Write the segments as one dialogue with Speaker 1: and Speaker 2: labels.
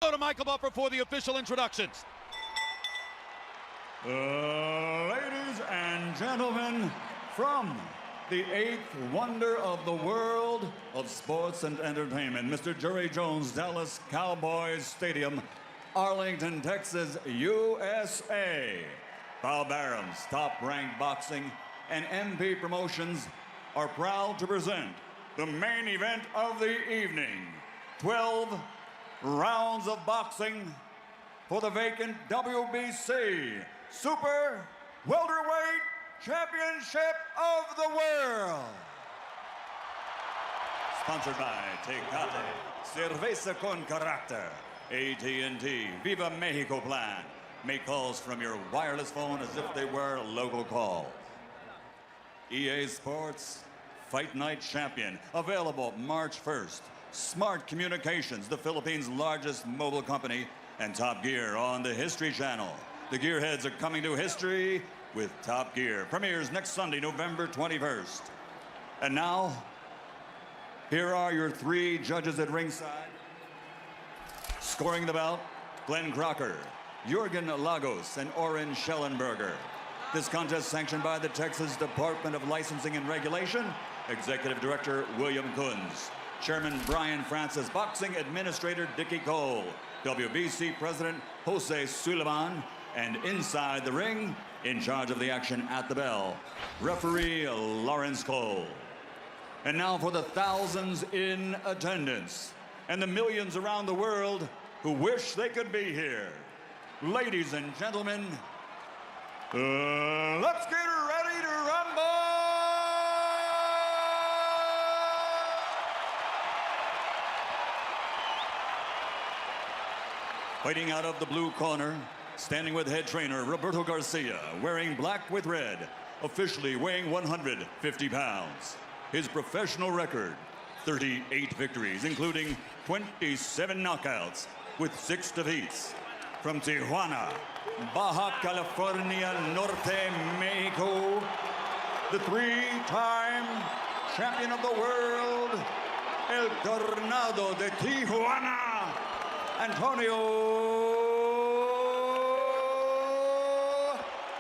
Speaker 1: Go to Michael Buffer for the official introductions.
Speaker 2: Ladies and gentlemen, from the eighth wonder of the world of sports and entertainment, Mr. Jerry Jones, Dallas Cowboys Stadium, Arlington, Texas, USA. Bob Arum's Top-Ranked Boxing and MP Promotions are proud to present the main event of the evening. 12 rounds of boxing for the vacant WBC Super Welterweight Championship of the World. Sponsored by Tecate, Cerveza con Carácter, AT&T, Viva Mexico Plan. Make calls from your wireless phone as if they were local calls. EA Sports Fight Night Champion, available March 1st. Smart Communications, the Philippines' largest mobile company, and Top Gear on the History Channel. The Gearheads are coming to history with Top Gear. Premieres next Sunday, November 21st. And now, here are your three judges at ringside. Scoring the bout, Glenn Crocker, Jurgen Lagos, and Oren Schellenberger. This contest sanctioned by the Texas Department of Licensing and Regulation, Executive Director William Kunz, Chairman Brian Francis, Boxing Administrator Dickie Cole, WBC President Jose Suleiman, and inside the ring, in charge of the action at the bell, referee Lawrence Cole. And now for the thousands in attendance and the millions around the world who wish they could be here. Ladies and gentlemen, let's get ready to rumble! Fighting out of the blue corner, standing with head trainer Roberto Garcia, wearing black with red, officially weighing 150 pounds. His professional record, 38 victories, including 27 knockouts with 6 defeats. From Tijuana, Baja California Norte, Mexico, the 3-time champion of the world, El Tornado de Tijuana, Antonio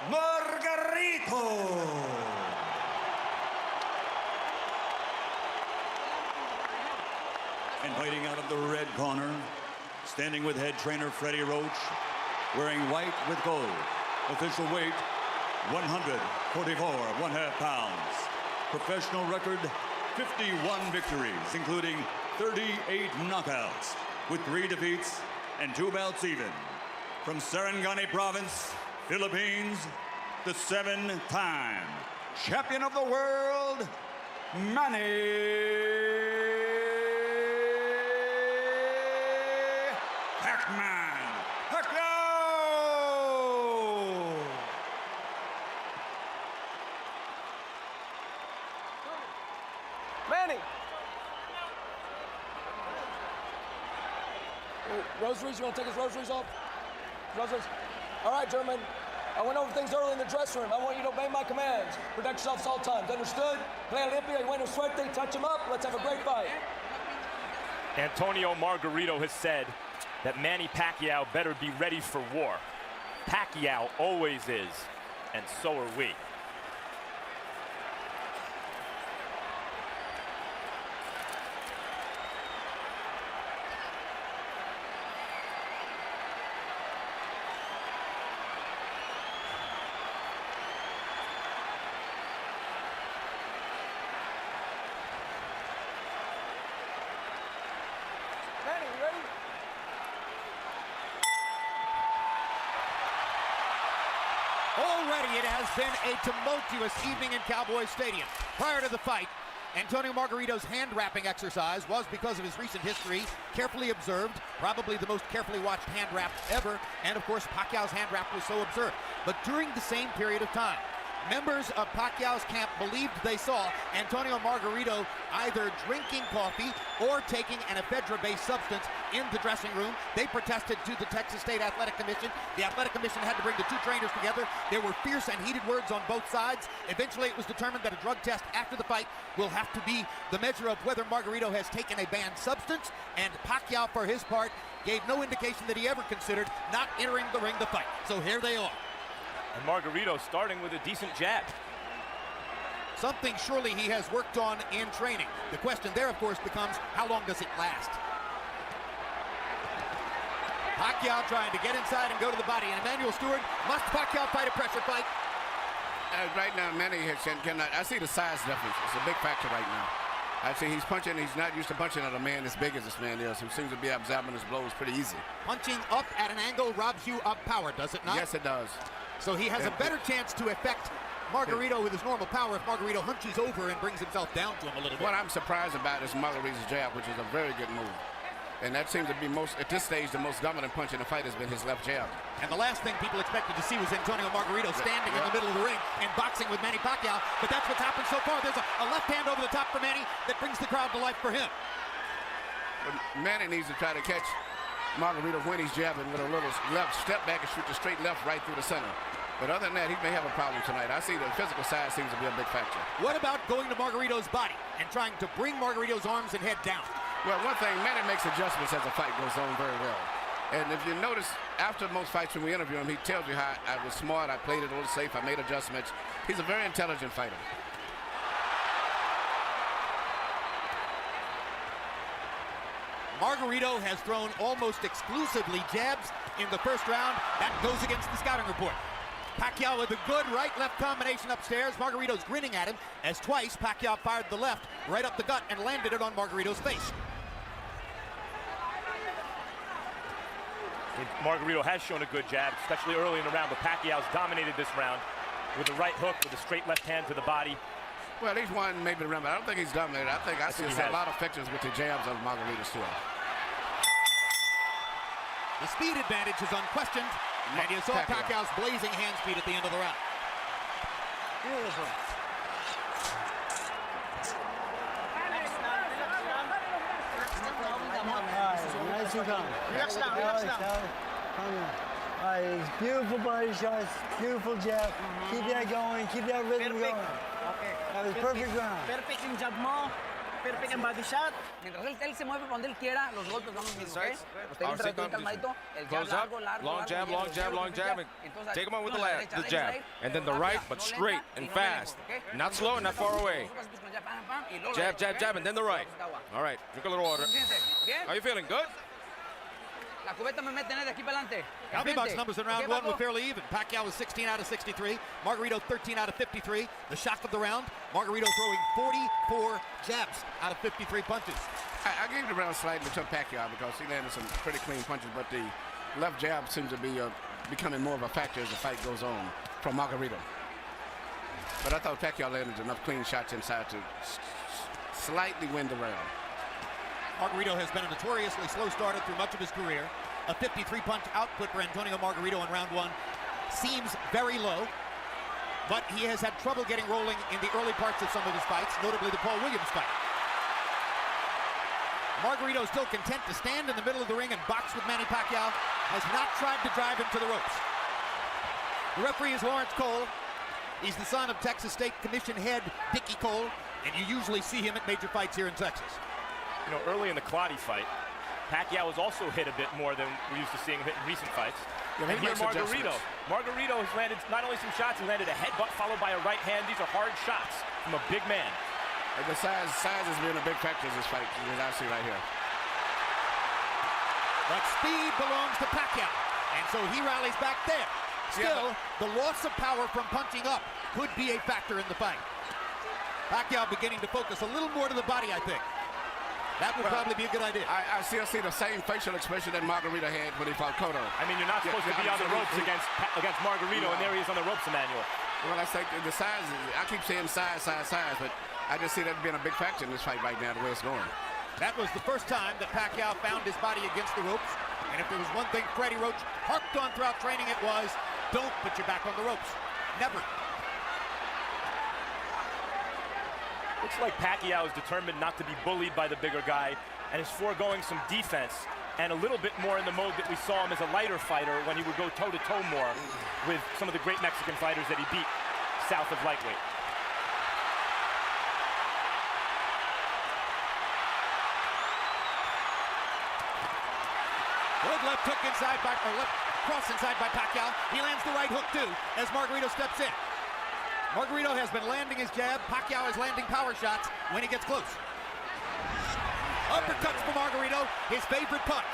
Speaker 2: Margarito. And fighting out of the red corner, standing with head trainer Freddie Roach, wearing white with gold. Official weight, 144.5 pounds. Professional record, 51 victories, including 38 knockouts, with 3 defeats and 2 bouts even. From Sarangani Province, Philippines, the 7-time champion of the world, Manny Pacquiao!
Speaker 3: Manny! Rosaries, you want to take his rosaries off? Rosaries? All right, gentlemen. I went over things early in the dressing room. I want you to obey my commands. Protect yourselves at all times. Understood? Play Olympia, you win a suerte, touch him up. Let's have a great fight.
Speaker 4: Antonio Margarito has said that Manny Pacquiao better be ready for war. Pacquiao always is, and so are we.
Speaker 3: Manny, you ready?
Speaker 1: Already it has been a tumultuous evening in Cowboy Stadium. Prior to the fight, Antonio Margarito's hand-wrapping exercise was, because of his recent history, carefully observed, probably the most carefully watched hand-wrap ever, and of course Pacquiao's hand-wrap was so observed. But during the same period of time, Members of Pacquiao's camp believed they saw Antonio Margarito either drinking coffee or taking an ephedra-based substance in the dressing room. They protested to the Texas State Athletic Commission. The Athletic Commission had to bring the two trainers together. There were fierce and heated words on both sides. Eventually, it was determined that a drug test after the fight will have to be the measure of whether Margarito has taken a banned substance, and Pacquiao, for his part, gave no indication that he ever considered not entering the ring to fight. So here they are.
Speaker 4: And Margarito starting with a decent jab.
Speaker 1: Something surely he has worked on in training. The question there, of course, becomes how long does it last? Pacquiao trying to get inside and go to the body. And Emmanuel Stewart, must Pacquiao fight a pressure fight?
Speaker 5: Right now, Manny cannot. I see the size difference. It's a big factor right now. I see he's punching. He's not used to punching at a man as big as this man is, who seems to be absorbing his blows pretty easy.
Speaker 1: Punching up at an angle robs you of power, does it not?
Speaker 5: Yes, it does.
Speaker 1: So he has a better chance to affect Margarito with his normal power if Margarito hunches over and brings himself down to him a little bit.
Speaker 5: What I'm surprised about is Margarito's jab, which is a very good move. And that seems to be at this stage, the most dominant punch in the fight has been his left jab.
Speaker 1: And the last thing people expected to see was Antonio Margarito standing in the middle of the ring and boxing with Manny Pacquiao. But that's what's happened so far. There's a left hand over the top for Manny that brings the crowd to life for him.
Speaker 5: But Manny needs to try to catch Margarito when he's jabbing with a little left step back and shoot the straight left right through the center. But other than that, he may have a problem tonight. I see the physical side seems to be a big factor.
Speaker 1: What about going to Margarito's body and trying to bring Margarito's arms and head down?
Speaker 5: Well, one thing, Manny makes adjustments as the fight goes on very well. And if you notice, after most fights when we interview him, he tells you how I was smart, I played it a little safe, I made adjustments. He's a very intelligent fighter.
Speaker 1: Margarito has thrown almost exclusively jabs in the first round. That goes against the scouting report. Pacquiao with a good right-left combination upstairs. Margarito's grinning at him as twice Pacquiao fired the left right up the gut and landed it on Margarito's face.
Speaker 4: Margarito has shown a good jab, especially early in the round, but Pacquiao's dominated this round with a right hook, with a straight left hand to the body.
Speaker 5: Well, he's won maybe the round, but I don't think he's dominated. I see a lot of factors with the jabs of Margarito still.
Speaker 1: The speed advantage is unquestioned, and you saw Pacquiao's blazing hand speed at the end of the round.
Speaker 3: Beautiful.
Speaker 6: Nice and calm. Relax down, relax down. Beautiful body shots, beautiful jab. Keep that going, keep that rhythm going.
Speaker 7: Okay.
Speaker 6: That was perfect round.
Speaker 7: Perfect in jab mo, perfect en body shot. Mientras él se mueve por donde él quiera, los golpes van bien, ¿ok? Usted entra bien calmadito, el jab largo, largo,
Speaker 8: long jab, long jab, long jab, and take him on with the jab. And then the right, but straight and fast. Not slow and not far away. Jab, jab, jab, and then the right. All right, drink a little water. How you feeling? Good?
Speaker 7: La cubeta me mete de aquí para adelante.
Speaker 1: Healthy Bucks numbers in round one were fairly even. Pacquiao was 16 out of 63. Margarito 13 out of 53. The shock of the round, Margarito throwing 44 jabs out of 53 punches.
Speaker 5: I gave the round slightly to Pacquiao because he landed some pretty clean punches, but the left jab seems to be becoming more of a factor as the fight goes on from Margarito. But I thought Pacquiao landed enough clean shots inside to slightly win the round.
Speaker 1: Margarito has been a notoriously slow starter through much of his career. A 53-punch output for Antonio Margarito in round one seems very low, but he has had trouble getting rolling in the early parts of some of his fights, notably the Paul Williams fight. Margarito is still content to stand in the middle of the ring and box with Manny Pacquiao, has not tried to drive him to the ropes. The referee is Lawrence Cole. He's the son of Texas State Commission head Dickie Cole, and you usually see him at major fights here in Texas.
Speaker 4: You know, early in the Clottey fight, Pacquiao was also hit a bit more than we're used to seeing him hit in recent fights.
Speaker 5: Yeah,
Speaker 4: and here Margarito has landed not only some shots, he landed a headbutt followed by a right hand. These are hard shots from a big man.
Speaker 5: And the size has been a big factor in this fight, as I see right here.
Speaker 1: But speed belongs to Pacquiao, and so he rallies back there. Still, the loss of power from punching up could be a factor in the fight. Pacquiao beginning to focus a little more to the body, I think. That would probably be a good idea.
Speaker 5: I still see the same facial expression that Margarito had when he fought Cotto.
Speaker 4: I mean, you're not supposed to be on the ropes against Margarito, and there he is on the ropes, Emmanuel.
Speaker 5: Well, I think the size, I keep saying size, but I just see that being a big factor in this fight right now, the way it's going.
Speaker 1: That was the first time that Pacquiao found his body against the ropes. And if there was one thing Freddie Roach harped on throughout training, it was, don't put your back on the ropes. Never.
Speaker 4: Looks like Pacquiao is determined not to be bullied by the bigger guy and is foregoing some defense and a little bit more in the mode that we saw him as a lighter fighter when he would go toe-to-toe more with some of the great Mexican fighters that he beat south of lightweight.
Speaker 1: Good left hook inside by, or left cross inside by Pacquiao. He lands the right hook too as Margarito steps in. Margarito has been landing his jab. Pacquiao is landing power shots when he gets close. Uppercuts for Margarito, his favorite punch.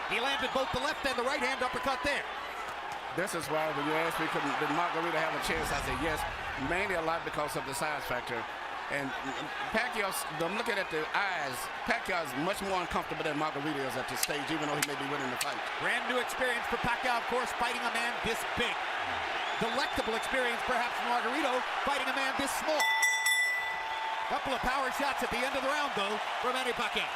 Speaker 1: He landed both the left and the right hand uppercut there.
Speaker 5: This is why when you asked me, did Margarito have a chance, I said yes, mainly a lot because of the size factor. And Pacquiao, I'm looking at the eyes, Pacquiao is much more uncomfortable than Margarito is at this stage, even though he may be winning the fight.
Speaker 1: Brand new experience for Pacquiao, of course, fighting a man this big. Delectable experience, perhaps, for Margarito, fighting a man this small. Couple of power shots at the end of the round, though, for Manny Pacquiao.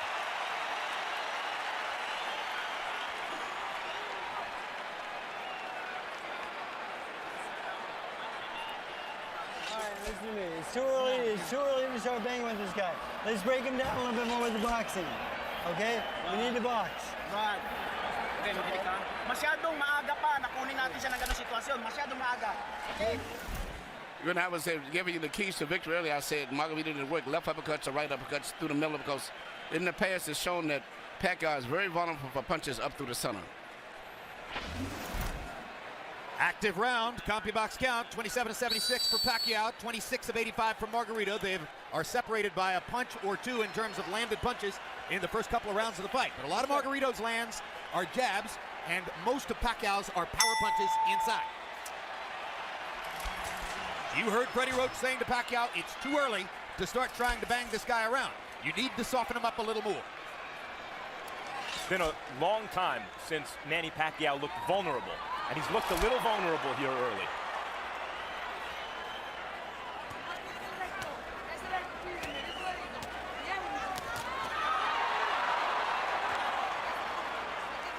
Speaker 6: Listen to me. It's too early to start banging with this guy. Let's break him down a little bit more with the boxing. Okay? We need to box.
Speaker 7: Right. Okay, makinig ka. Masyadong maaga pa. Nakunin natin siya ng ganong sitwasyon. Masyadong maaga. Okay?
Speaker 5: When I was giving you the keys to victory earlier, I said Margarito didn't work left uppercuts or right uppercuts through the middle because in the past it's shown that Pacquiao is very vulnerable for punches up through the center.
Speaker 1: Active round, CompuBox count, 27-76 for Pacquiao, 26 of 85 for Margarito. They are separated by a punch or two in terms of landed punches in the first couple of rounds of the fight. But a lot of Margarito's lands are jabs, and most of Pacquiao's are power punches inside. You heard Freddie Roach saying to Pacquiao, it's too early to start trying to bang this guy around. You need to soften him up a little more.
Speaker 4: It's been a long time since Manny Pacquiao looked vulnerable, and he's looked a little vulnerable here early.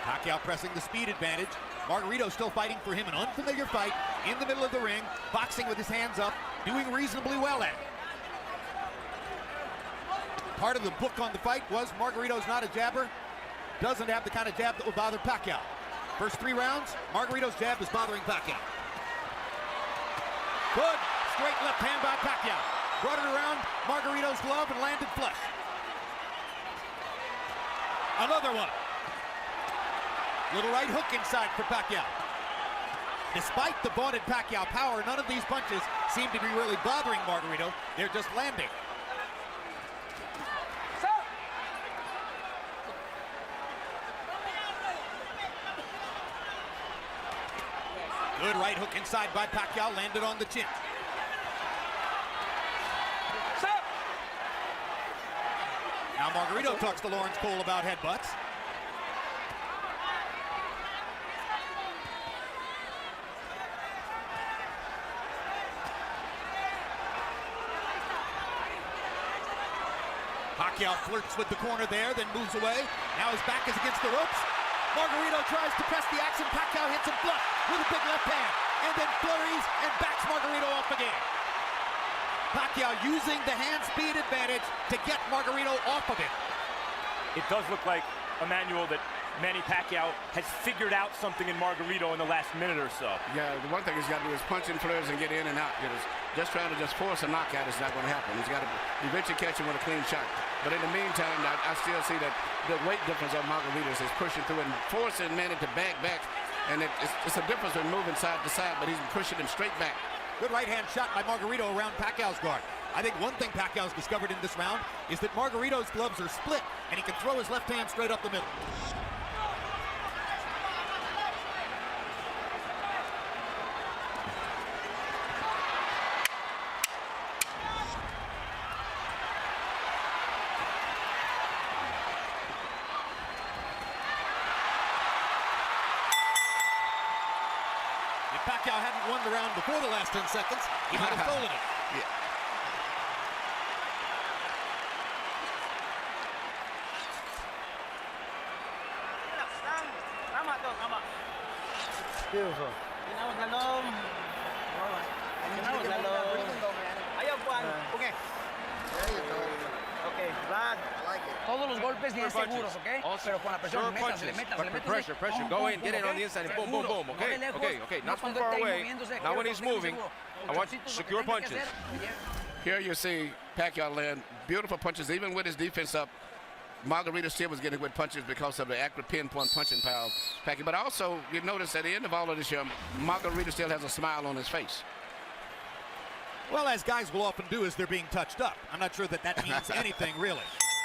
Speaker 1: Pacquiao pressing the speed advantage. Margarito still fighting for him, an unfamiliar fight in the middle of the ring, boxing with his hands up, doing reasonably well at it. Part of the book on the fight was Margarito's not a jabber, doesn't have the kind of jab that will bother Pacquiao. First 3 rounds, Margarito's jab is bothering Pacquiao. Good straight left hand by Pacquiao. Brought it around Margarito's glove and landed flush. Another one. Little right hook inside for Pacquiao. Despite the vaunted Pacquiao power, none of these punches seem to be really bothering Margarito. They're just landing. Good right hook inside by Pacquiao, landed on the chin. Now Margarito talks to Lawrence Cole about headbutts. Pacquiao flirts with the corner there, then moves away. Now his back is against the ropes. Margarito tries to press the action. Pacquiao hits him flush with a big left hand, and then flurries and backs Margarito off again. Pacquiao using the hand speed advantage to get Margarito off of him.
Speaker 4: It does look like, Emmanuel, that Manny Pacquiao has figured out something in Margarito in the last minute or so.
Speaker 5: Yeah, the one thing he's got to do is punch and flurs and get in and out. Just trying to force a knockout is not going to happen. He's got to eventually catch him with a clean shot. But in the meantime, I still see that the weight difference of Margarito is pushing through and forcing Manny to back. And it's a difference in moving side to side, but he's pushing him straight back.
Speaker 1: Good right hand shot by Margarito around Pacquiao's guard. I think one thing Pacquiao's discovered in this round is that Margarito's gloves are split, and he can throw his left hand straight up the middle. If Pacquiao hadn't won the round before the last 10 seconds, he might have stolen it.
Speaker 5: Yeah.
Speaker 6: Beautiful.
Speaker 7: Tinawag lalong. Tinawag lalong. Ayaw, Juan. Okay. Okay, Vlad. Todos los golpes bien seguros, ¿ok? Pero con la presión, métasele.
Speaker 8: Pressure. Go in, get in on the inside, and boom, boom. Okay. Not too far away. Not when he's moving. I want secure punches.
Speaker 5: Here you see Pacquiao land beautiful punches, even with his defense up. Margarito still was getting good punches because of the accurate pinpoint punching power of Pacquiao. But also, you notice at the end of all of this here, Margarito still has a smile on his face.
Speaker 1: Well, as guys will often do as they're being touched up. I'm not sure that means anything, really.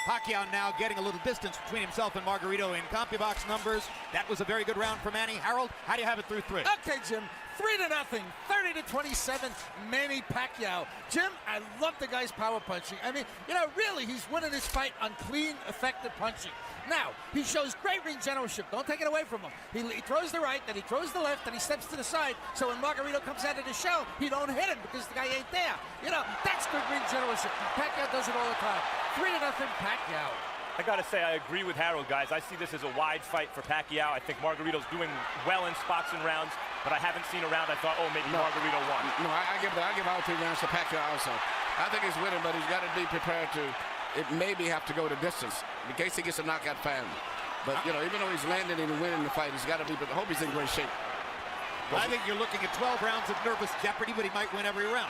Speaker 1: Pacquiao now getting a little distance between himself and Margarito in CompuBox numbers. That was a very good round for Manny. Harold, how do you have it through 3?
Speaker 9: Okay, Jim. 3-0, 30-27, Manny Pacquiao. Jim, I love the guy's power punching. I mean, really, he's winning this fight on clean, effective punching. Now, he shows great ring generalship. Don't take it away from him. He throws the right, then he throws the left, then he steps to the side. So when Margarito comes out of the shell, he don't hit him because the guy ain't there. That's good ring generalship. Pacquiao does it all the time. 3-0, Pacquiao.
Speaker 4: I gotta say, I agree with Harold, guys. I see this as a wide fight for Pacquiao. I think Margarito's doing well in spots and rounds, but I haven't seen a round I thought, maybe Margarito won.
Speaker 5: No, I give all 3 rounds to Pacquiao also. I think he's winning, but he's got to be prepared to maybe have to go the distance in case he gets a knockout fan. But, even though he's landing and winning the fight, he's got to be, but I hope he's in great shape.
Speaker 1: I think you're looking at 12 rounds of nervous jeopardy, but he might win every round.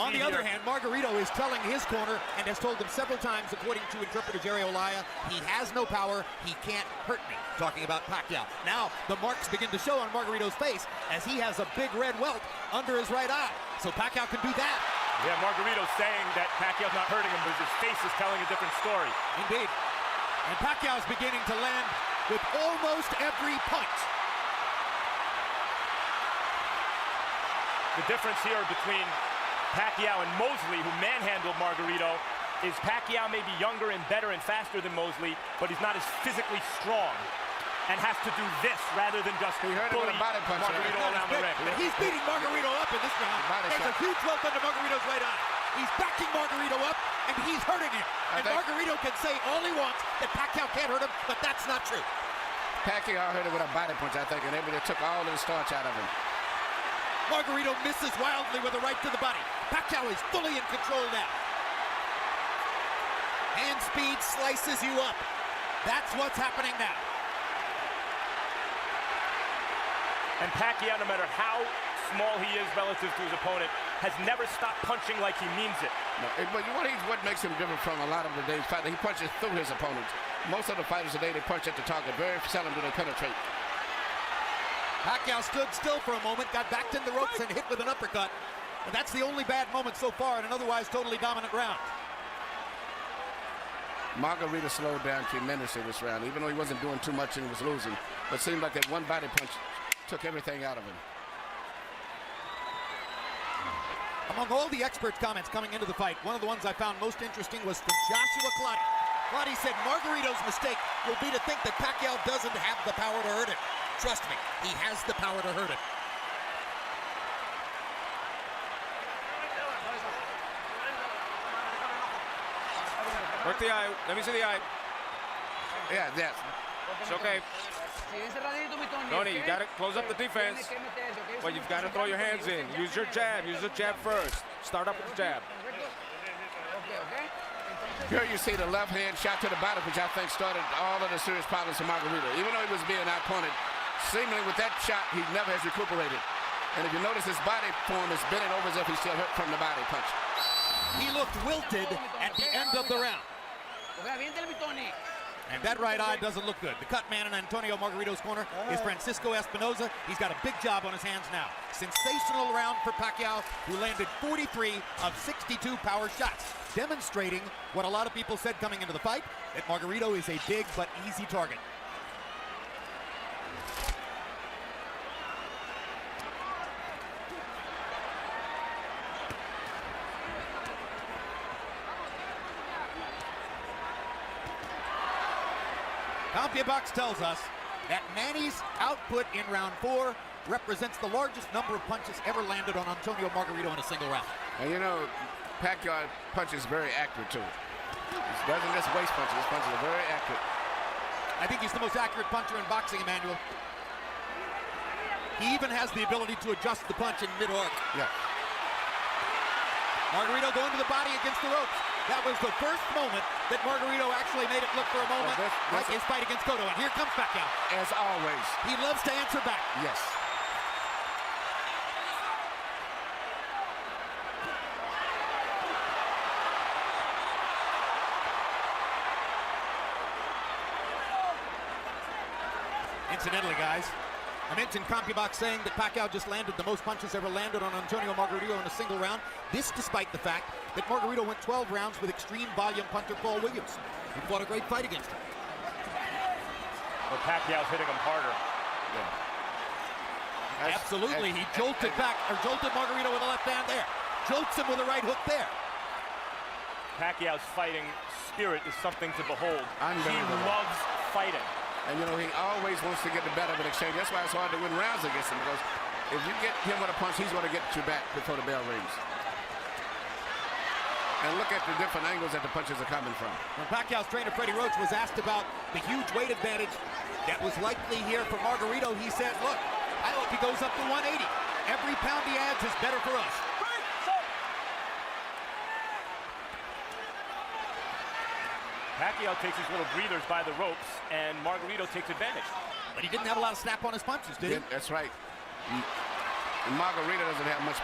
Speaker 1: On the other hand, Margarito is telling his corner and has told them several times, according to interpreter Jerry Olaya, he has no power, he can't hurt me. Talking about Pacquiao. Now, the marks begin to show on Margarito's face as he has a big red welt under his right eye. So Pacquiao can do that.
Speaker 4: Yeah, Margarito's saying that Pacquiao's not hurting him, but his face is telling a different story.
Speaker 1: Indeed. And Pacquiao's beginning to land with almost every punch.
Speaker 4: The difference here between Pacquiao and Mosley, who manhandled Margarito, is Pacquiao may be younger and better and faster than Mosley, but he's not as physically strong and has to do this rather than just bully Margarito around the ring.
Speaker 1: He's beating Margarito up in this round. There's a huge welt under Margarito's right eye. He's backing Margarito up, and he's hurting him. And Margarito can say all he wants that Pacquiao can't hurt him, but that's not true.
Speaker 5: Pacquiao hurt him with a body punch, I think, and everybody took all of the starch out of him.
Speaker 1: Margarito misses wildly with a right to the body. Pacquiao is fully in control now. Hand speed slices you up. That's what's happening now.
Speaker 4: And Pacquiao, no matter how small he is relative to his opponent, has never stopped punching like he means it.
Speaker 5: No, but what makes him different from a lot of the days fighters, he punches through his opponents. Most of the fighters today, they punch at the target. Very seldom do they penetrate.
Speaker 1: Pacquiao stood still for a moment, got backed in the ropes and hit with an uppercut. And that's the only bad moment so far in an otherwise totally dominant round.
Speaker 5: Margarito slowed down tremendously this round, even though he wasn't doing too much and he was losing. But it seemed like that one body punch took everything out of him.
Speaker 1: Among all the experts' comments coming into the fight, one of the ones I found most interesting was from Joshua Clottey. Clottey said Margarito's mistake will be to think that Pacquiao doesn't have the power to hurt him. Trust me, he has the power to hurt him.
Speaker 8: Work the eye. Let me see the eye.
Speaker 5: Yeah, yes.
Speaker 8: It's okay. Tony, you got to close up the defense. But you've got to throw your hands in. Use your jab. Use the jab first. Start up with the jab.
Speaker 5: Here you see the left hand shot to the body, which I think started all of the serious problems for Margarito. Even though he was being outpointed, seemingly with that shot, he never has recuperated. And if you notice, his body form is bending over as if he's still hurt from the body punch.
Speaker 1: He looked wilted at the end of the round. And that right eye doesn't look good. The cut man in Antonio Margarito's corner is Francisco Espinoza. He's got a big job on his hands now. Sensational round for Pacquiao, who landed 43 of 62 power shots, demonstrating what a lot of people said coming into the fight, that Margarito is a big but easy target. CompuBox tells us that Manny's output in round 4 represents the largest number of punches ever landed on Antonio Margarito in a single round.
Speaker 5: And Pacquiao punches very accurate too. He doesn't just waste punches. His punches are very accurate.
Speaker 1: I think he's the most accurate puncher in boxing, Emmanuel. He even has the ability to adjust the punch in mid-arc.
Speaker 5: Yeah.
Speaker 1: Margarito going to the body against the ropes. That was the first moment that Margarito actually made it look for a moment like his fight against Cotto. And here comes Pacquiao.
Speaker 5: As always.
Speaker 1: He loves to answer back.
Speaker 5: Yes.
Speaker 1: Incidentally, guys, I mentioned CompuBox saying that Pacquiao just landed the most punches ever landed on Antonio Margarito in a single round. This despite the fact that Margarito went 12 rounds with extreme volume punter Paul Williams, who fought a great fight against him.
Speaker 4: But Pacquiao's hitting him harder.
Speaker 5: Yeah.
Speaker 1: Absolutely, he jolted Margarito with a left hand there. Jolts him with a right hook there.
Speaker 4: Pacquiao's fighting spirit is something to behold. He
Speaker 5: Unbelievable.
Speaker 4: loves fighting.
Speaker 5: And, you know, he always wants to get the better of an exchange. That's why it's hard to win rounds against him, because if you get him with a punch, he's going to get you back before the bell rings. And look at the different angles that the punches are coming from.
Speaker 1: When Pacquiao's trainer, Freddie Roach, was asked about the huge weight advantage that was likely here for Margarito, he said, look, I hope he goes up to 180. Every pound he adds is better for us.
Speaker 4: Pacquiao takes his little breathers by the ropes, and Margarito takes advantage.
Speaker 1: But he didn't have a lot of snap on his punches, did he?
Speaker 5: Yeah, that's right. Margarito doesn't have much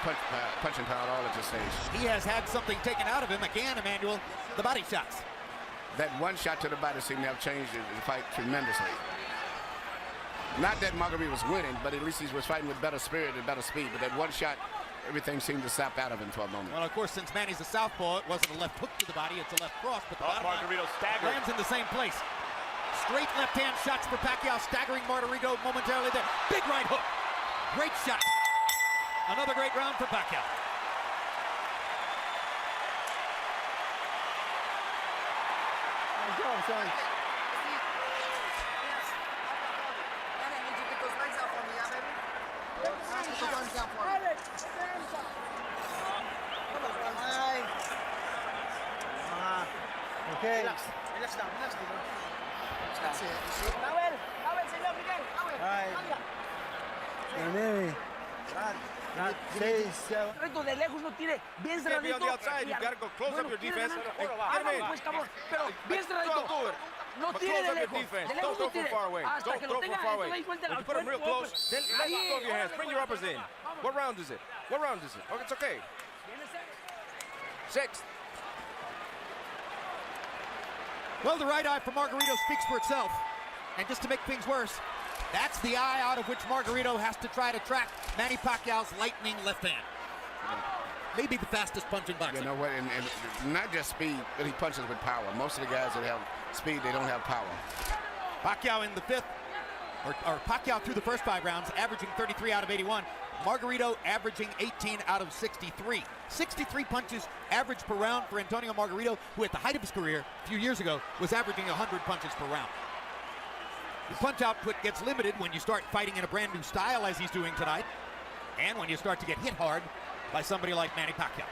Speaker 5: punching power at all at this stage.
Speaker 1: He has had something taken out of him again, Emmanuel, the body shots.
Speaker 5: That one shot to the body seemed to have changed the fight tremendously. Not that Margarito was winning, but at least he was fighting with better spirit and better speed. But that one shot, everything seemed to sap out of him for a moment.
Speaker 1: Well, of course, since Manny's a southpaw, it wasn't a left hook to the body, it's a left cross. But the
Speaker 4: Margarito staggered.
Speaker 1: lands in the same place. Straight left-hand shots for Pacquiao, staggering Margarito momentarily there. Big right hook. Great shot. Another great round for Pacquiao.
Speaker 6: Good job, son. Okay.
Speaker 7: Relax lang, dito. Tawel, senyor Miguel, tawel.
Speaker 6: Manny.
Speaker 7: Reto de lejos no tire, bien
Speaker 8: Can't be on
Speaker 7: cerradito.
Speaker 8: the outside. You gotta go close up your defense. Hey, get him in.
Speaker 7: Pues, cabrón, pero bien
Speaker 8: Throw
Speaker 7: cerradito.
Speaker 8: to it.
Speaker 7: No
Speaker 8: But
Speaker 7: tire
Speaker 8: close
Speaker 7: de
Speaker 8: up your
Speaker 7: lejos.
Speaker 8: defense.
Speaker 7: De
Speaker 8: Don't
Speaker 7: lejos
Speaker 8: throw
Speaker 7: no
Speaker 8: from
Speaker 7: tire.
Speaker 8: far away.
Speaker 7: Hasta
Speaker 8: Don't
Speaker 7: que
Speaker 8: throw
Speaker 7: lo
Speaker 8: from
Speaker 7: tenga,
Speaker 8: far away.
Speaker 7: entonces ahí suelta
Speaker 8: When
Speaker 7: al
Speaker 8: you put him real
Speaker 7: cuerpo,
Speaker 8: close, then let
Speaker 7: ahí.
Speaker 8: go of your hands. Bring your uppers in. What round is it? What round is it? Oh, it's okay. Sixth.
Speaker 1: Well, the right eye for Margarito speaks for itself. And just to make things worse, that's the eye out of which Margarito has to try to track Manny Pacquiao's lightning left hand. Maybe the fastest punch in boxing.
Speaker 5: You know what, and not just speed, but he punches with power. Most of the guys that have speed, they don't have power.
Speaker 1: Pacquiao in the fifth, or Pacquiao through the first 5 rounds, averaging 33 out of 81. Margarito averaging 18 out of 63. 63 punches average per round for Antonio Margarito, who at the height of his career a few years ago was averaging 100 punches per round. The punch output gets limited when you start fighting in a brand new style as he's doing tonight, and when you start to get hit hard by somebody like Manny Pacquiao.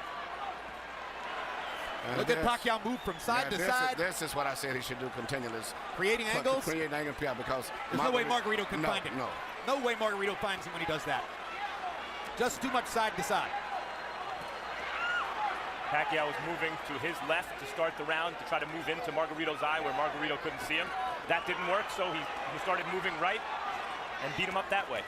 Speaker 1: Look at Pacquiao move from side to side.
Speaker 5: This is what I said he should do continually.
Speaker 1: Creating angles?
Speaker 5: Creating angles, yeah, because
Speaker 1: there's no way Margarito can find him.
Speaker 5: No.
Speaker 1: No way Margarito finds him when he does that. Just too much side to side.
Speaker 4: Pacquiao was moving to his left to start the round to try to move into Margarito's eye where Margarito couldn't see him. That didn't work, so he started moving right and beat him up that way.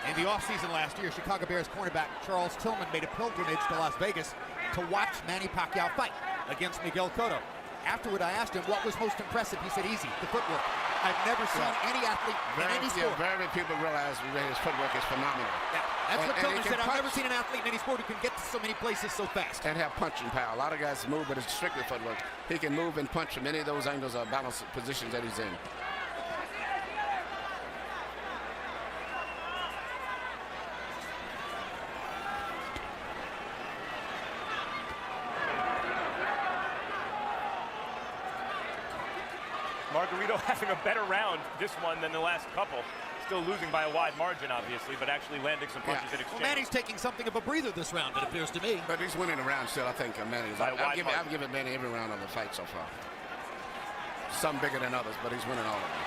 Speaker 1: In the offseason last year, Chicago Bears cornerback Charles Tillman made a pilgrimage to Las Vegas to watch Manny Pacquiao fight against Miguel Cotto. Afterward, I asked him what was most impressive. He said, easy, the footwork. I've never seen any athlete in any sport.
Speaker 5: Very people realize his footwork is phenomenal.
Speaker 1: Yeah, that's what Tillman said. I've never seen an athlete in any sport who can get to so many places so fast.
Speaker 5: And have punching power. A lot of guys move, but it's strictly footwork. He can move and punch from any of those angles or balanced positions that he's in.
Speaker 4: Margarito having a better round this one than the last couple. Still losing by a wide margin, obviously, but actually landing some punches in exchange.
Speaker 1: Well, Manny's taking something of a breather this round, it appears to me.
Speaker 5: But he's winning the round still, I think, Manny. I've given Manny every round of the fight so far. Some bigger than others, but he's winning all of them.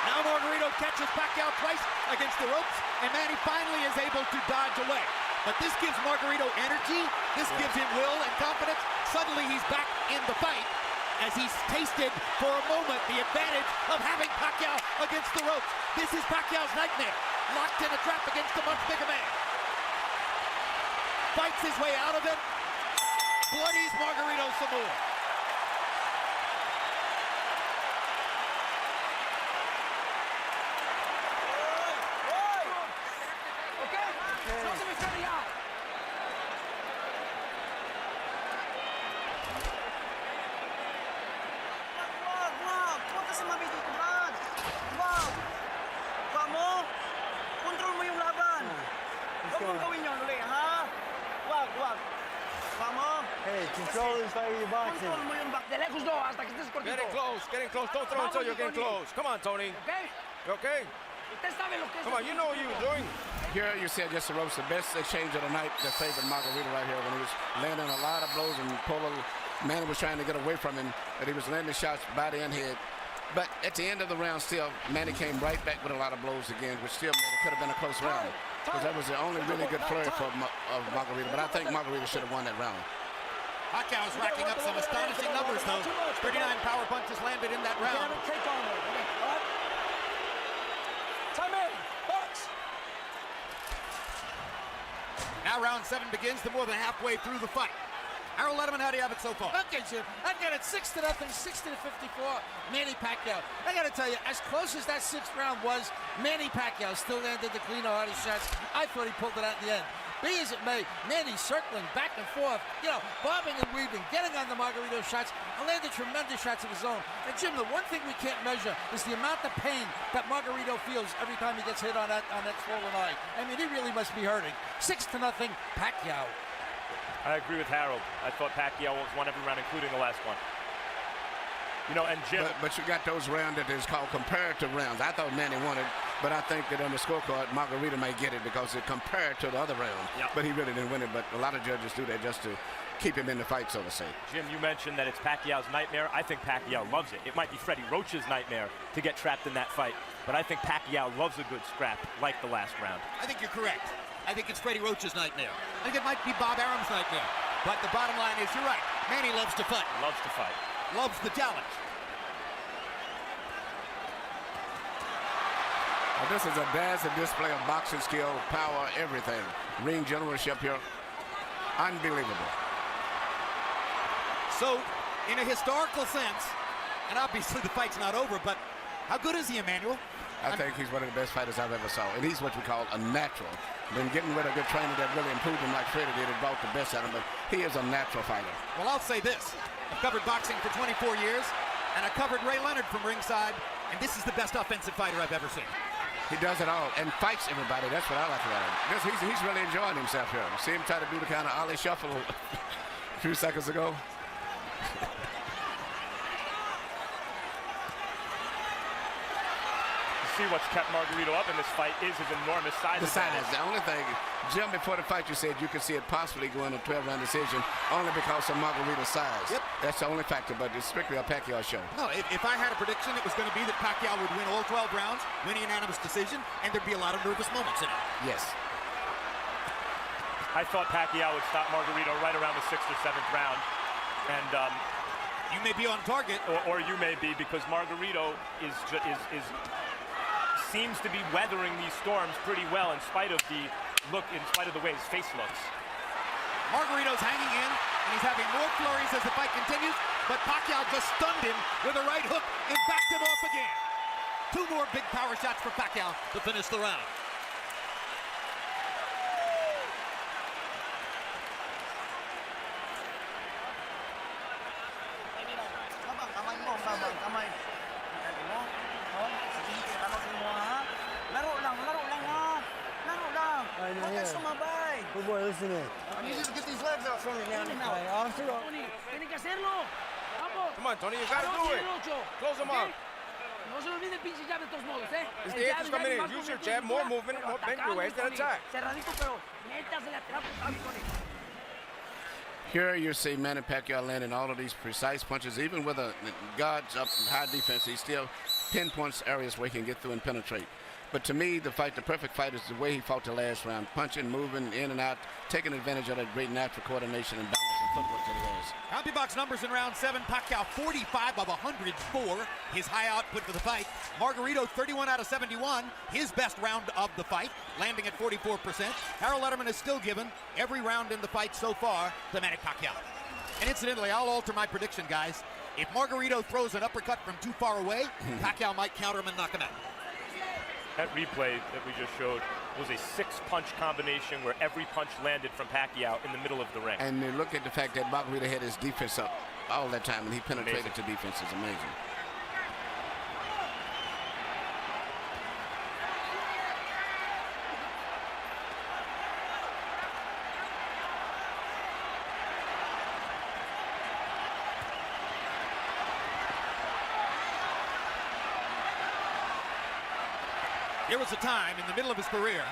Speaker 1: Now Margarito catches Pacquiao twice against the ropes, and Manny finally is able to dodge away. But this gives Margarito energy, this gives him will and confidence. Suddenly he's back in the fight as he's tasted for a moment the advantage of having Pacquiao against the ropes. This is Pacquiao's nightmare, locked in a trap against a much bigger man. Fights his way out of it, bloodies Margarito some more.
Speaker 6: Hey, control this fight with your boxing.
Speaker 7: De lejos no, hasta que estés cortito.
Speaker 8: Getting close, getting close. Don't throw until you're getting close. Come on, Tony.
Speaker 7: Okay?
Speaker 8: You okay?
Speaker 7: Usted sabe lo que es.
Speaker 8: Come on, you know what you were doing.
Speaker 5: Here you said just the ropes, the best exchange of the night that favored Margarito right here when he was landing a lot of blows and Manny was trying to get away from him, but he was landing shots body and head. But at the end of the round still, Manny came right back with a lot of blows again, which still could have been a close round. Because that was the only really good flurry for Margarito. But I think Margarito should have won that round.
Speaker 1: Pacquiao's racking up some astonishing numbers, though. 39 power punches landed in that round.
Speaker 3: Time in. Box.
Speaker 1: Now round 7 begins, to more than halfway through the fight. Harold Letterman, how do you have it so far?
Speaker 9: Okay, Jim. I got it 6-0, 60-54. Manny Pacquiao. I got to tell you, as close as that 6th round was, Manny Pacquiao still landed the cleaner, harder shots. I thought he pulled it out in the end. Be as it may, Manny circling back and forth, bobbing and weaving, getting on the Margarito shots, and landed tremendous shots of his own. And Jim, the one thing we can't measure is the amount of pain that Margarito feels every time he gets hit on that swollen eye. I mean, he really must be hurting. 6-0, Pacquiao.
Speaker 4: I agree with Harold. I thought Pacquiao won every round, including the last one. And Jim.
Speaker 5: But you got those rounds that is called comparative rounds. I thought Manny won it, but I think that on the scorecard, Margarito may get it because it compared to the other round.
Speaker 4: Yep.
Speaker 5: But he really didn't win it. But a lot of judges do that just to keep him in the fight, so to say.
Speaker 4: Jim, you mentioned that it's Pacquiao's nightmare. I think Pacquiao loves it. It might be Freddie Roach's nightmare to get trapped in that fight, but I think Pacquiao loves a good scrap like the last round.
Speaker 1: I think you're correct. I think it's Freddie Roach's nightmare. I think it might be Bob Arum's nightmare. But the bottom line is, you're right. Manny loves to fight.
Speaker 4: Loves to fight.
Speaker 1: Loves the challenge.
Speaker 5: Well, this is a dazzling display of boxing skill, power, everything. Ring generalship here. Unbelievable.
Speaker 1: So, in a historical sense, and obviously the fight's not over, but how good is he, Emmanuel?
Speaker 5: I think he's one of the best fighters I've ever saw. And he's what we call a natural. Been getting with a good trainer that really improved him like Freddie did. It brought the best out of him. But he is a natural fighter.
Speaker 1: Well, I'll say this. I've covered boxing for 24 years, and I covered Ray Leonard from ringside, and this is the best offensive fighter I've ever seen.
Speaker 5: He does it all and fights everybody. That's what I like about him. He's really enjoying himself here. See him try to do the kind of ollie shuffle a few seconds ago.
Speaker 4: See what's kept Margarito up in this fight is his enormous size.
Speaker 5: The size. The only thing, Jim, before the fight you said you could see it possibly going to a 12-round decision only because of Margarito's size.
Speaker 1: Yep.
Speaker 5: That's the only factor, but it's strictly a Pacquiao show.
Speaker 1: No, if I had a prediction, it was going to be that Pacquiao would win all 12 rounds, win a unanimous decision, and there'd be a lot of nervous moments in it.
Speaker 5: Yes.
Speaker 4: I thought Pacquiao would stop Margarito right around the 6th or 7th round. And
Speaker 1: you may be on target.
Speaker 4: Or you may be, because Margarito seems to be weathering these storms pretty well in spite of the way his face looks.
Speaker 1: Margarito's hanging in, and he's having more flurries as the fight continues, but Pacquiao just stunned him with a right hook and backed him off again. 2 more big power shots for Pacquiao to finish the round.
Speaker 6: Good boy, listen in.
Speaker 7: I need you to get these legs out from me, man.
Speaker 6: All right, off the rope.
Speaker 7: Tony, tiene que hacerlo. Vamos.
Speaker 8: Come on, Tony, you gotta do it. Close him up.
Speaker 7: No se olvide el pinche jab de todos modos, ¿eh?
Speaker 8: It's the edges coming in. Use your jab, more movement, more bend your waist, and attack.
Speaker 7: Cerradito, pero métasele a tirar putazo, Tony.
Speaker 5: Here you see Manny Pacquiao landing all of these precise punches. Even with a guards up high defense, he still pinpoints areas where he can get through and penetrate. But to me, the perfect fight is the way he fought the last round. Punching, moving in and out, taking advantage of that great natural coordination and balance and footwork that he has.
Speaker 1: CompuBox numbers in round 7. Pacquiao 45 of 104, his high output for the fight. Margarito 31 out of 71, his best round of the fight, landing at 44%. Harold Letterman is still given every round in the fight so far to Manny Pacquiao. And incidentally, I'll alter my prediction, guys. If Margarito throws an uppercut from too far away, Pacquiao might counter him and knock him out.
Speaker 4: That replay that we just showed was a 6-punch combination where every punch landed from Pacquiao in the middle of the ring.
Speaker 5: And look at the fact that Margarito had his defense up all that time, and he penetrated to defense. It's amazing.
Speaker 1: There was a time in the middle of his career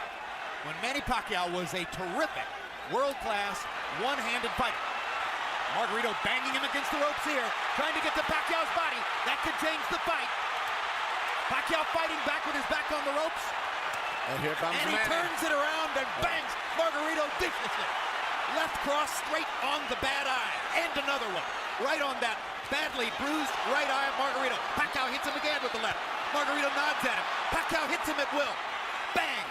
Speaker 1: when Manny Pacquiao was a terrific, world-class, one-handed fighter. Margarito banging him against the ropes here, trying to get to Pacquiao's body. That could change the fight. Pacquiao fighting back with his back on the ropes.
Speaker 5: And here comes
Speaker 1: And he turns it around and bangs Margarito viciously. Left cross straight on the bad eye. And another one. Right on that badly bruised right eye of Margarito. Pacquiao hits him again with the left. Margarito nods at him. Pacquiao hits him at will. Bang!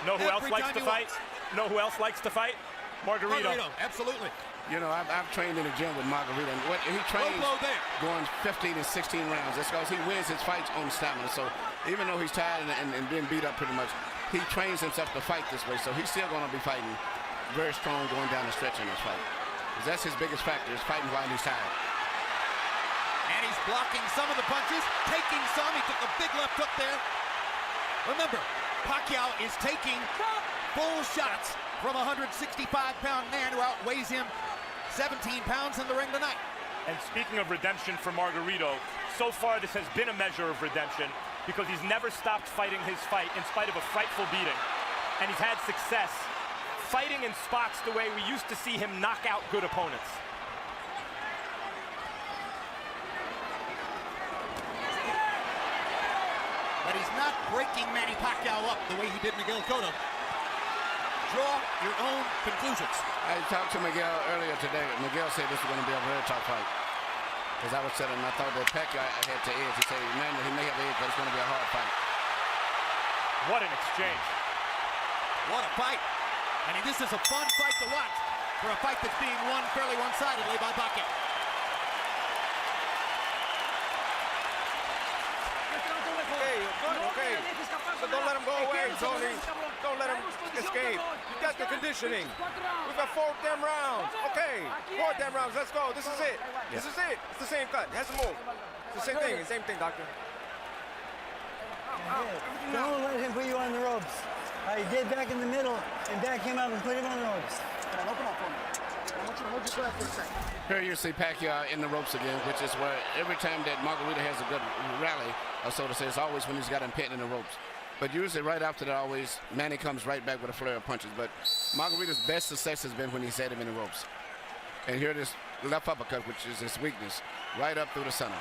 Speaker 4: Know who else likes to fight? Know who else likes to fight? Margarito.
Speaker 1: Absolutely.
Speaker 5: You know, I've trained in the gym with Margarito, and he trains going 15 and 16 rounds. That's because he wins his fights on stamina. So even though he's tired and being beat up pretty much, he trains himself to fight this way. So he's still going to be fighting very strong going down the stretch in this fight. Because that's his biggest factor, is fighting while he's tired.
Speaker 1: And he's blocking some of the punches, taking some. He took a big left hook there. Remember, Pacquiao is taking full shots from a 165-pound man who outweighs him 17 pounds in the ring tonight.
Speaker 4: And speaking of redemption for Margarito, so far this has been a measure of redemption because he's never stopped fighting his fight in spite of a frightful beating. And he's had success fighting in spots the way we used to see him knock out good opponents.
Speaker 1: But he's not breaking Manny Pacquiao up the way he did Miguel Cotto. Draw your own conclusions.
Speaker 5: I talked to Miguel earlier today. Miguel said this was going to be a very tough fight. Because I was telling him I thought that Pacquiao had to edge. He said, man, he may have edge, but it's going to be a hard fight.
Speaker 4: What an exchange.
Speaker 1: What a fight. I mean, this is a fun fight to watch for a fight that's being won fairly one-sidedly by Pacquiao.
Speaker 8: Okay. So don't let him go away, Tony. Don't let him escape. You got the conditioning. We've got 4 damn rounds. Okay, 4 damn rounds. Let's go. This is it. This is it. It's the same cut. It has to move. It's the same thing. Same thing, doctor.
Speaker 6: Don't let him put you on the ropes. He did back in the middle and back him up and put him on the ropes.
Speaker 5: Here you see Pacquiao in the ropes again, which is where every time that Margarito has a good rally, or so to say, it's always when he's got him pinned in the ropes. But usually right after that, always, Manny comes right back with a flurry of punches. But Margarito's best success has been when he's had him in the ropes. And here this left uppercut, which is his weakness, right up through the center.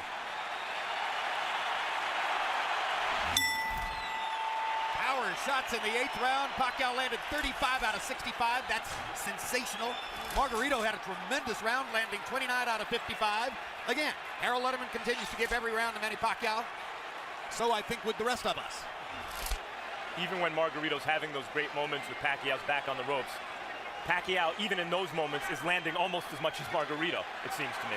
Speaker 1: Power shots in the 8th round. Pacquiao landed 35 out of 65. That's sensational. Margarito had a tremendous round, landing 29 out of 55. Again, Harold Letterman continues to give every round to Manny Pacquiao. So I think with the rest of us.
Speaker 4: Even when Margarito's having those great moments with Pacquiao's back on the ropes, Pacquiao, even in those moments, is landing almost as much as Margarito, it seems to me.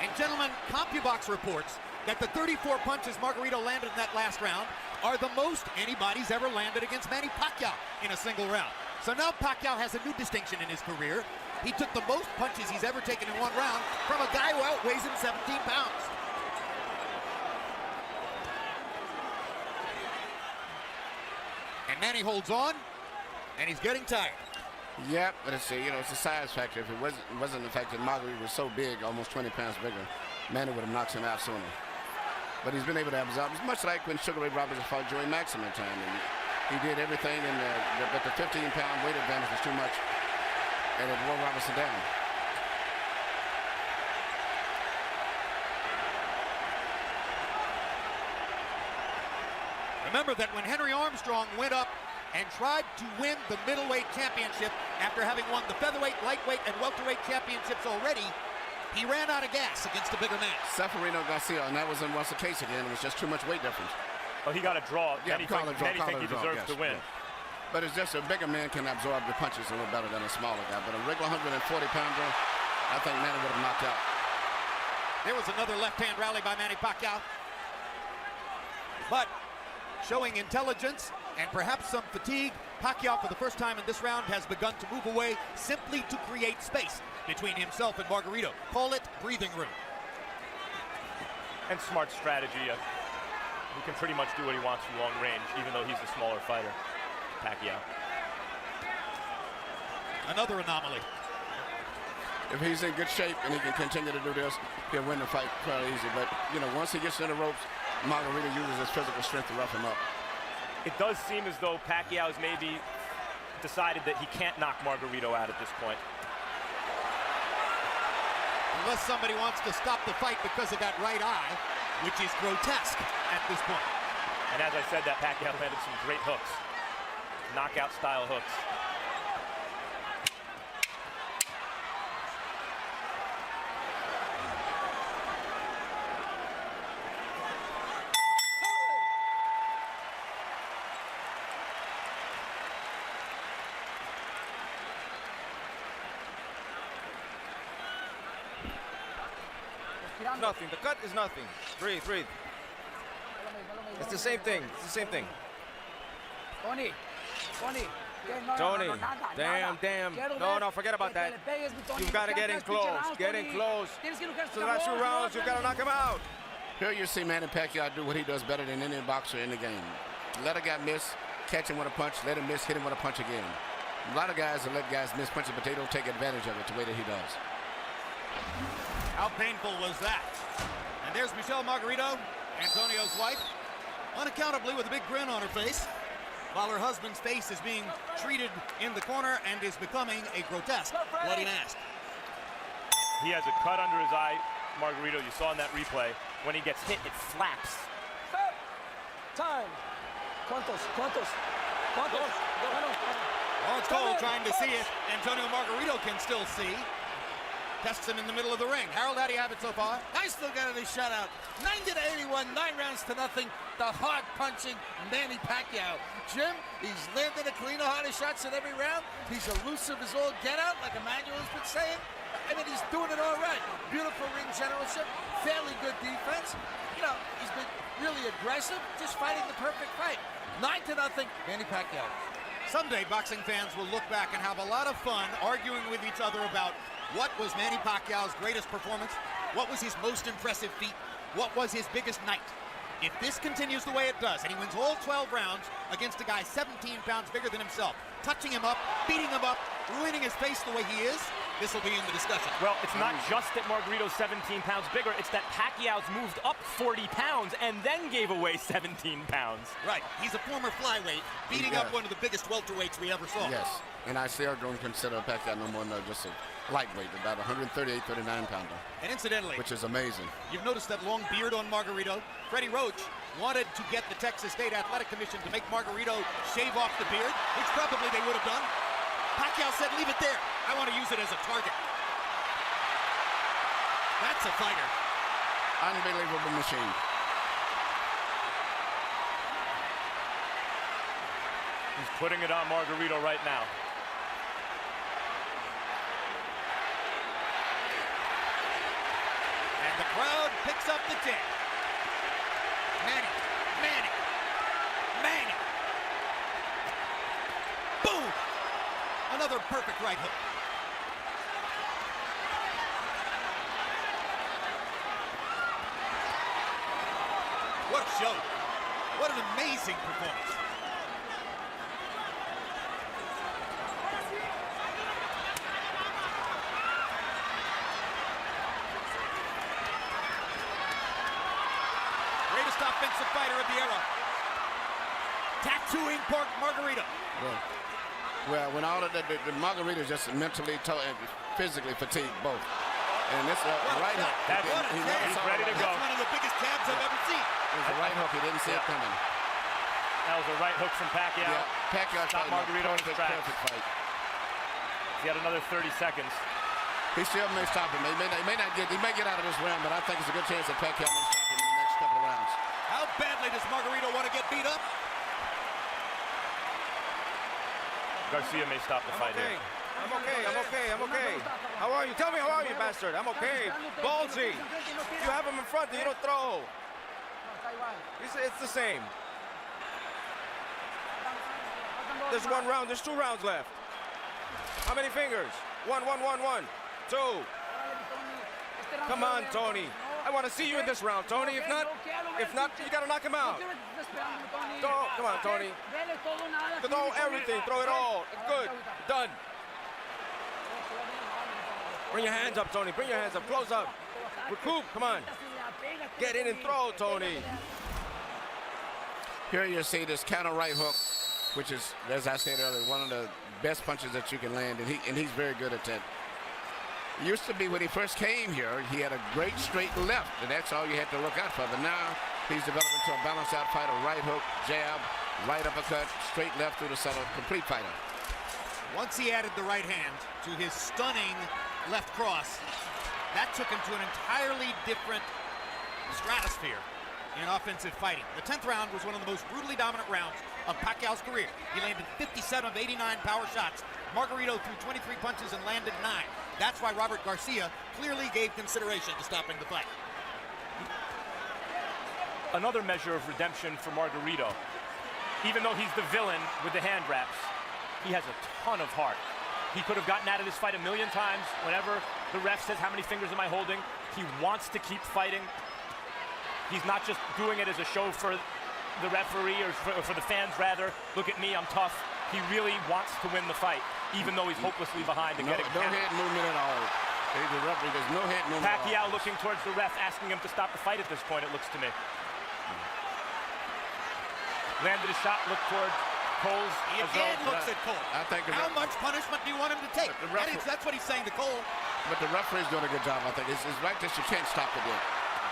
Speaker 1: And gentlemen, CompuBox reports that the 34 punches Margarito landed in that last round are the most anybody's ever landed against Manny Pacquiao in a single round. So now Pacquiao has a new distinction in his career. He took the most punches he's ever taken in one round from a guy who outweighs him 17 pounds. And Manny holds on, and he's getting tired.
Speaker 5: Yeah, but it's a size factor. If it wasn't the fact that Margarito was so big, almost 20 pounds bigger, Manny would have knocked him out sooner. But he's been able to absorb. It's much like when Sugar Ray Roberts fought Joey Maxim at time, and he did everything, but the 15-pound weight advantage was too much, and it wore Robertson down.
Speaker 1: Remember that when Henry Armstrong went up and tried to win the middleweight championship after having won the featherweight, lightweight, and welterweight championships already, he ran out of gas against the bigger man.
Speaker 5: Seferino Garcia, and that was the case again. It was just too much weight difference.
Speaker 4: Well, he got a draw.
Speaker 5: Yeah,
Speaker 4: Many think he deserves to win.
Speaker 5: Yeah. But it's just a bigger man can absorb the punches a little better than a smaller guy. But a regular 140-pounder, I think Manny would have knocked out.
Speaker 1: There was another left-hand rally by Manny Pacquiao. But showing intelligence and perhaps some fatigue, Pacquiao, for the first time in this round, has begun to move away simply to create space between himself and Margarito. Call it breathing room.
Speaker 4: And smart strategy. He can pretty much do what he wants from long range, even though he's a smaller fighter, Pacquiao.
Speaker 1: Another anomaly.
Speaker 5: If he's in good shape and he can continue to do this, he'll win the fight fairly easy. But, once he gets in the ropes, Margarito uses his physical strength to rough him up.
Speaker 4: It does seem as though Pacquiao's maybe decided that he can't knock Margarito out at this point.
Speaker 1: Unless somebody wants to stop the fight because of that right eye, which is grotesque at this point.
Speaker 4: And as I said, that Pacquiao landed some great hooks. Knockout-style hooks.
Speaker 8: Nothing. The cut is nothing. Breathe. It's the same thing.
Speaker 7: Tony.
Speaker 8: Damn. No, forget about that. You've got to get in close. So the last 2 rounds, you've got to knock him out.
Speaker 5: Here you see Manny Pacquiao do what he does better than any boxer in the game. Let a guy miss, catch him with a punch, let him miss, hit him with a punch again. A lot of guys will let guys miss punches, but they don't take advantage of it the way that he does.
Speaker 1: How painful was that? And there's Michelle Margarito, Antonio's wife, unaccountably with a big grin on her face, while her husband's face is being treated in the corner and is becoming a grotesque bloody mask.
Speaker 4: He has a cut under his eye, Margarito. You saw in that replay. When he gets hit, it flaps.
Speaker 3: Stop. Time. ¿Cuántos?
Speaker 1: Oh, it's cold trying to see it. Antonio Margarito can still see. Tests him in the middle of the ring. Harold, how do you have it so far?
Speaker 9: I still got it a shutout. 90-81, 9 rounds to nothing. The hard-punching Manny Pacquiao. Jim, he's landing a cleaner, harder shots in every round. He's elusive as all get out, like Emmanuel's been saying. I mean, he's doing it all right. Beautiful ring generalship, fairly good defense. He's been really aggressive, just fighting the perfect fight. 9-0, Manny Pacquiao.
Speaker 1: Someday, boxing fans will look back and have a lot of fun arguing with each other about what was Manny Pacquiao's greatest performance, what was his most impressive feat, what was his biggest night. If this continues the way it does, and he wins all 12 rounds against a guy 17 pounds bigger than himself, touching him up, beating him up, ruining his face the way he is, this will be in the discussion.
Speaker 4: Well, it's not just that Margarito's 17 pounds bigger, it's that Pacquiao's moved up 40 pounds and then gave away 17 pounds.
Speaker 1: Right, he's a former flyweight, beating up one of the biggest welterweights we ever saw.
Speaker 5: Yes, and I still don't consider Pacquiao no more than just a lightweight, about 138, 39-pounder.
Speaker 1: And incidentally,
Speaker 5: which is amazing.
Speaker 1: You've noticed that long beard on Margarito. Freddie Roach wanted to get the Texas State Athletic Commission to make Margarito shave off the beard, which probably they would have done. Pacquiao said, leave it there. I want to use it as a target. That's a fighter.
Speaker 5: Unbelievable machine.
Speaker 4: He's putting it on Margarito right now.
Speaker 1: And the crowd picks up the chant. Manny. Boom! Another perfect right hook. What a show. What an amazing performance. offensive fighter of the era. Tattooing Margarito.
Speaker 5: Well, when all of the Margarito's just mentally and physically fatigued both. And this right hook.
Speaker 4: He's ready to go.
Speaker 1: That's one of the biggest jabs I've ever seen.
Speaker 5: It was a right hook. He didn't see it coming.
Speaker 4: That was a right hook from Pacquiao.
Speaker 5: Yeah, Pacquiao
Speaker 4: stopped Margarito in his tracks.
Speaker 5: Perfect fight.
Speaker 4: He had another 30 seconds.
Speaker 5: He still may stop him. He may get out of this round, but I think it's a good chance that Pacquiao may stop him in the next couple of rounds.
Speaker 1: How badly does Margarito want to get beat up?
Speaker 4: Garcia may stop the fight here.
Speaker 8: I'm okay. How are you? Tell me how are you, bastard? I'm okay. Ballsy. You have him in front, you don't throw. It's the same. There's 1 round, there's 2 rounds left. How many fingers? 1, 2. Come on, Tony. I want to see you in this round, Tony. If not, you gotta knock him out. Come on, Tony. Throw everything, throw it all. Good, done. Bring your hands up, Tony. Bring your hands up. Close up. Recoup. Come on. Get in and throw, Tony.
Speaker 5: Here you see this counter right hook, which is, as I said earlier, one of the best punches that you can land, and he's very good at that. It used to be when he first came here, he had a great straight left, and that's all you had to look out for. But now he's developed into a balanced out fighter, right hook, jab, right uppercut, straight left through the center, complete fighter.
Speaker 1: Once he added the right hand to his stunning left cross, that took him to an entirely different stratosphere in offensive fighting. The 10th round was one of the most brutally dominant rounds of Pacquiao's career. He landed 57 of 89 power shots. Margarito threw 23 punches and landed 9. That's why Robert Garcia clearly gave consideration to stopping the fight.
Speaker 4: Another measure of redemption for Margarito. Even though he's the villain with the hand wraps, he has a ton of heart. He could have gotten out of this fight a million times. Whenever the ref says, how many fingers am I holding? He wants to keep fighting. He's not just doing it as a show for the referee or for the fans, rather. Look at me, I'm tough. He really wants to win the fight, even though he's hopelessly behind and getting
Speaker 5: no head movement at all. The referee, there's no head movement.
Speaker 4: Pacquiao looking towards the ref, asking him to stop the fight at this point, it looks to me. Landed a shot, looked towards Cole's.
Speaker 1: He again looks at Cole.
Speaker 5: I think
Speaker 1: how much punishment do you want him to take? That's what he's saying to Cole.
Speaker 5: But the referee's doing a good job, I think. It's right that you can't stop it yet.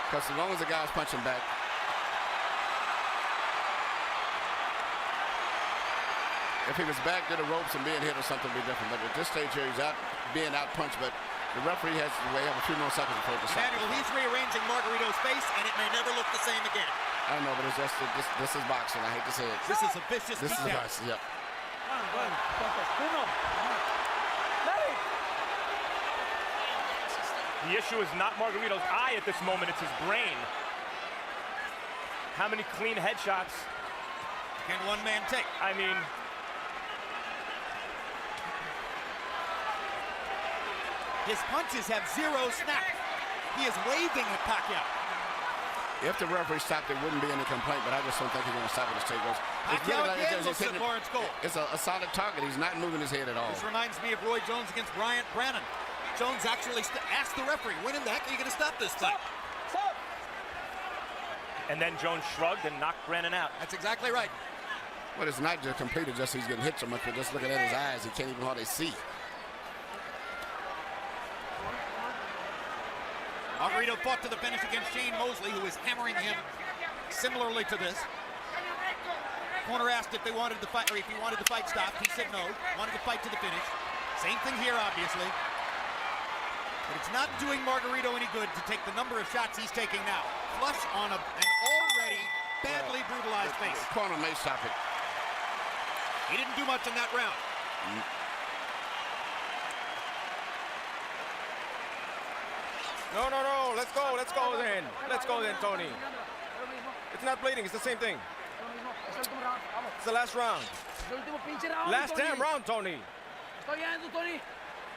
Speaker 5: Because as long as the guy's punching back. If he was back to the ropes and being hit or something, it'd be different. But at this stage here, he's being out punched. But the referee has to have a few more seconds before it decides.
Speaker 1: Manuel, he's rearranging Margarito's face, and it may never look the same again.
Speaker 5: I know, but it's just this is boxing. I hate to say it.
Speaker 1: This is a vicious
Speaker 5: This is boxing. Yep.
Speaker 4: The issue is not Margarito's eye at this moment, it's his brain. How many clean headshots
Speaker 1: can one man take?
Speaker 4: I mean,
Speaker 1: his punches have zero snap. He is waving at Pacquiao.
Speaker 5: If the referee stopped, there wouldn't be any complaint, but I just don't think he's going to stop it as take goes.
Speaker 1: Pacquiao again looks at Lawrence Cole.
Speaker 5: It's a solid target. He's not moving his head at all.
Speaker 1: This reminds me of Roy Jones against Bryant Brannon. Jones actually asked the referee, when in the heck are you going to stop this fight?
Speaker 7: Stop.
Speaker 4: And then Jones shrugged and knocked Brannon out.
Speaker 1: That's exactly right.
Speaker 5: Well, it's not just completed, just he's getting hit so much, but just looking at his eyes, he can't even hardly see.
Speaker 1: Margarito fought to the finish against Shane Mosley, who is hammering him similarly to this. Corner asked if they wanted the fight, or if he wanted the fight stopped. He said no, wanted to fight to the finish. Same thing here, obviously. But it's not doing Margarito any good to take the number of shots he's taking now. Flush on an already badly brutalized face.
Speaker 5: The corner may stop it.
Speaker 1: He didn't do much in that round.
Speaker 8: No, let's go then. Let's go then, Tony. It's not bleeding, it's the same thing. It's the last round. Last damn round, Tony.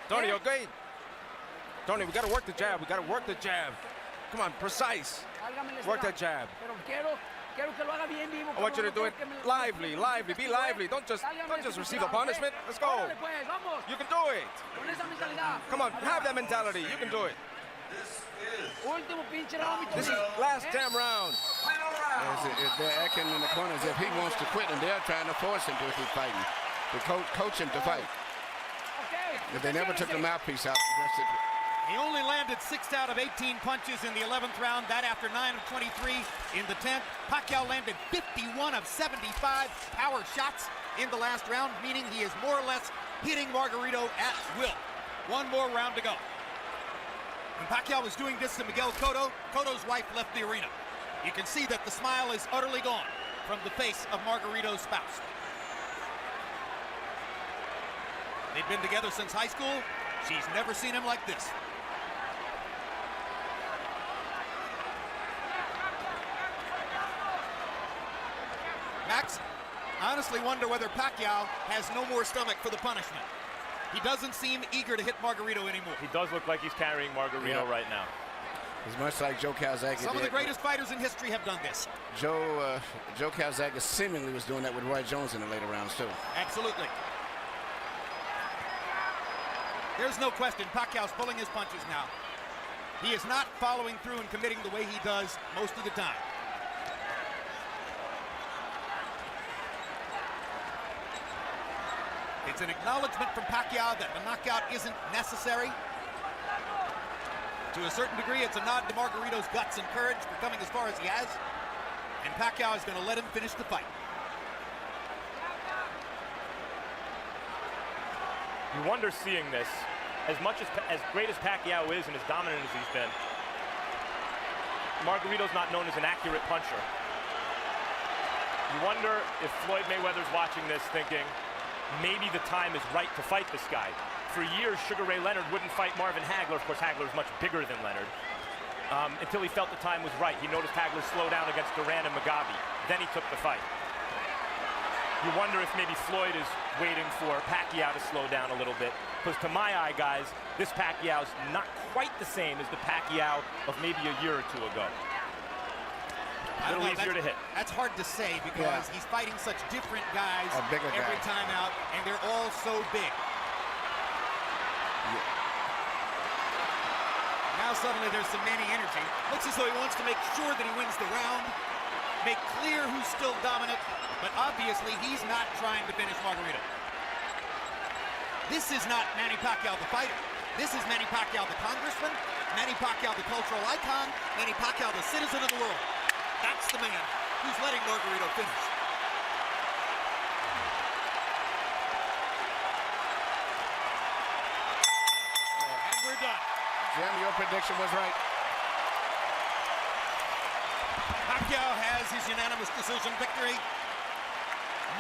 Speaker 8: Tony, okay? Tony, we gotta work the jab. Come on, precise. Work that jab. I want you to do it lively. Be lively. Don't just receive a punishment. Let's go. You can do it. Come on, have that mentality. You can do it. This is last damn round.
Speaker 5: If they're acting in the corner as if he wants to quit, and they're trying to force him to keep fighting, to coach him to fight. If they never took the mouthpiece out,
Speaker 1: He only landed 6 out of 18 punches in the 11th round. That after 9 of 23 in the 10th. Pacquiao landed 51 of 75 power shots in the last round, meaning he is more or less hitting Margarito at will. One more round to go. When Pacquiao was doing this to Miguel Cotto, Cotto's wife left the arena. You can see that the smile is utterly gone from the face of Margarito's spouse. They've been together since high school. She's never seen him like this. Max, I honestly wonder whether Pacquiao has no more stomach for the punishment. He doesn't seem eager to hit Margarito anymore.
Speaker 4: He does look like he's carrying Margarito right now.
Speaker 5: It's much like Joe Calzaghe.
Speaker 1: Some of the greatest fighters in history have done this.
Speaker 5: Joe Calzaghe seemingly was doing that with Roy Jones in the later rounds too.
Speaker 1: Absolutely. There's no question Pacquiao's pulling his punches now. He is not following through and committing the way he does most of the time. It's an acknowledgement from Pacquiao that the knockout isn't necessary. To a certain degree, it's a nod to Margarito's guts and courage for coming as far as he has. And Pacquiao is going to let him finish the fight.
Speaker 4: You wonder seeing this, as great as Pacquiao is and as dominant as he's been, Margarito's not known as an accurate puncher. You wonder if Floyd Mayweather's watching this thinking, maybe the time is right to fight this guy. For years, Sugar Ray Leonard wouldn't fight Marvin Hagler. Of course, Hagler is much bigger than Leonard. Until he felt the time was right. He noticed Hagler slow down against Duran and Mugabe. Then he took the fight. You wonder if maybe Floyd is waiting for Pacquiao to slow down a little bit. Because to my eye, guys, this Pacquiao's not quite the same as the Pacquiao of maybe a year or two ago. A little easier to hit.
Speaker 1: That's hard to say because he's fighting such different guys every time out, and they're all so big. Now suddenly there's some Manny energy. Looks as though he wants to make sure that he wins the round, make clear who's still dominant, but obviously he's not trying to finish Margarito. This is not Manny Pacquiao the fighter. This is Manny Pacquiao the congressman, Manny Pacquiao the cultural icon, Manny Pacquiao the citizen of the world. That's the man who's letting Margarito finish. And we're done.
Speaker 5: Jim, your prediction was right.
Speaker 1: Pacquiao has his unanimous decision victory.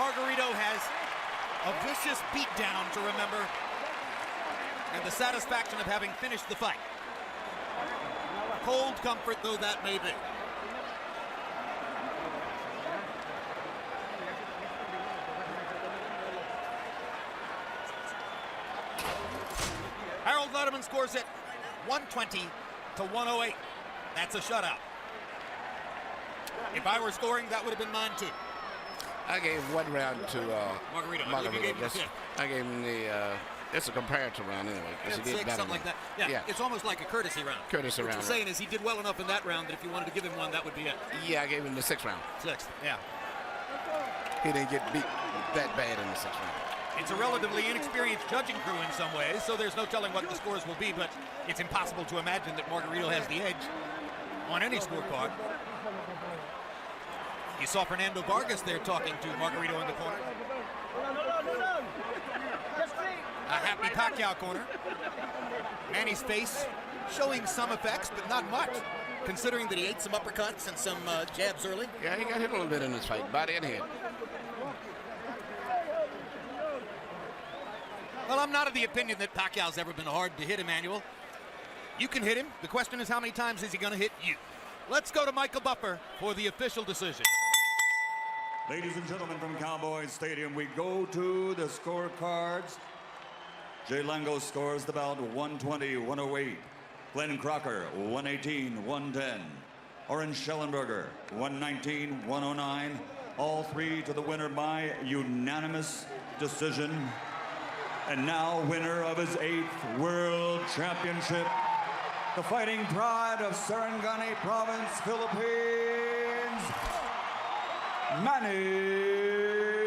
Speaker 1: Margarito has a vicious beatdown to remember and the satisfaction of having finished the fight. Cold comfort though that may be. Harold Lederman scores it 120 to 108. That's a shutout. If I were scoring, that would have been mine too.
Speaker 5: I gave one round to
Speaker 1: Margarito.
Speaker 5: I gave him the. It's a comparative round anyway.
Speaker 1: He did 6, something like that. Yeah, it's almost like a courtesy round.
Speaker 5: Courtesy round.
Speaker 1: What you're saying is he did well enough in that round that if you wanted to give him one, that would be it.
Speaker 5: Yeah, I gave him the 6th round.
Speaker 1: 6th, yeah.
Speaker 5: He didn't get beat that bad in the 6th round.
Speaker 1: It's a relatively inexperienced judging crew in some ways, so there's no telling what the scores will be, but it's impossible to imagine that Margarito has the edge on any scorecard. You saw Fernando Vargas there talking to Margarito in the corner. A happy Pacquiao corner. Manny's face showing some effects, but not much, considering that he ate some uppercuts and some jabs early.
Speaker 5: Yeah, he got hit a little bit in this fight, body and head.
Speaker 1: Well, I'm not of the opinion that Pacquiao's ever been hard to hit, Emmanuel. You can hit him. The question is how many times is he going to hit you? Let's go to Michael Buffer for the official decision.
Speaker 2: Ladies and gentlemen from Cowboys Stadium, we go to the scorecards. Jay Lango scores the bout 120-108. Glenn Crocker 118-110. Orange Schellenberger 119-109. All three to the winner by unanimous decision. And now winner of his 8th World Championship, the fighting pride of Sarangani Province, Philippines, Manny